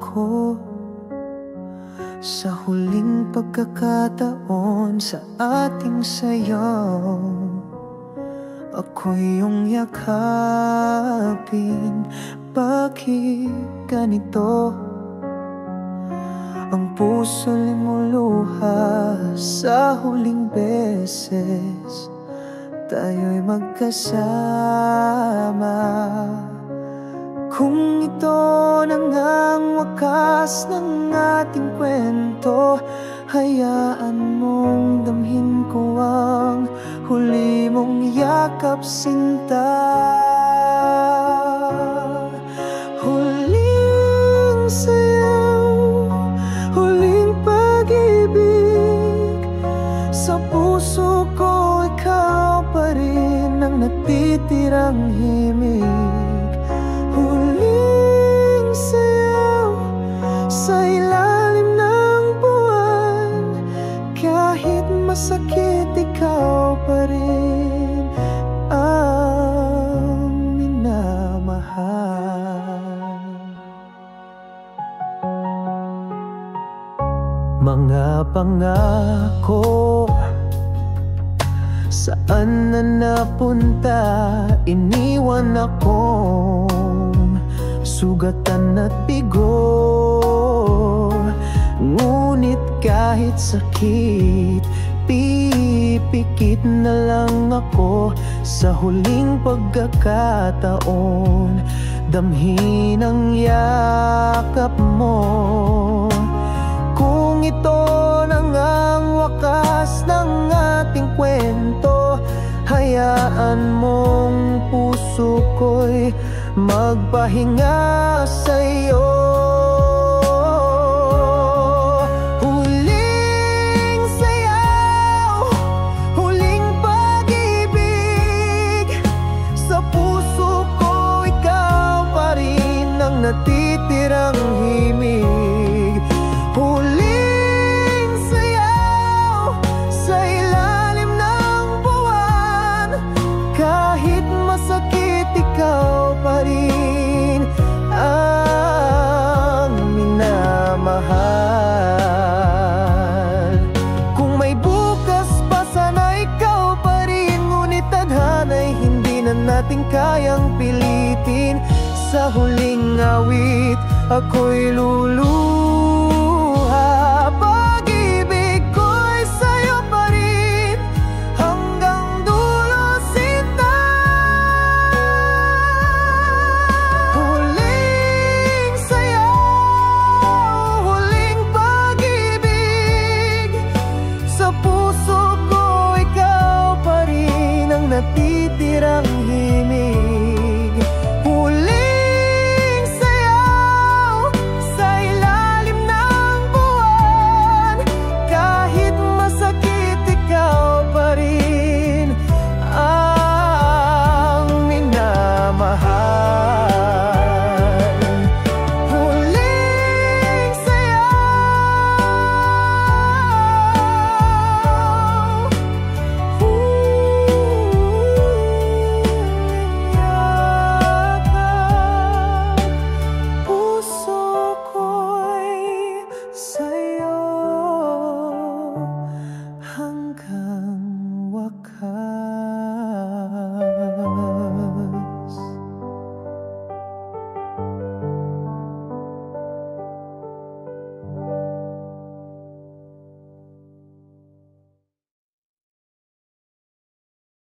ako sa huling pagkakataon sa ating sayaw. Ako'y iyong yakapin, bakit ganito? Ang puso lumuluha sa huling beses tayo'y magkasama. Kung ito na ngang wakas ng ating kwento, hayaan mong damhin ko ang huli mong yakap, sinta. Huling sayaw, huling pag-ibig, sa puso ko ikaw pa rin ang natitirang himig. Huling sayaw sa ilalim ng buwan, kahit masakit ikaw pa rin ang minamahal. Mga pangako, saan na napunta? Iniwan akong sugatan at bigo. Ngunit kahit sakit, pipikit na lang ako sa huling pagkakataon. Damhin ang yakap mo. Kung ito na ngang wakas ng ating kwento, hayaan mong puso ko'y magpahinga sa'yo. Huling sayaw, huling pag-ibig, sa puso ko ikaw pa rin ang natitirang himig. Huling sayaw sa ilalim ng buwan, kahit masakit ikaw pa rin ang minamahal. Kung may bukas pa, sana ikaw pa rin, ngunit tadhana'y hindi na natin kayang pilitin. Sa huling awit, ako'y lulu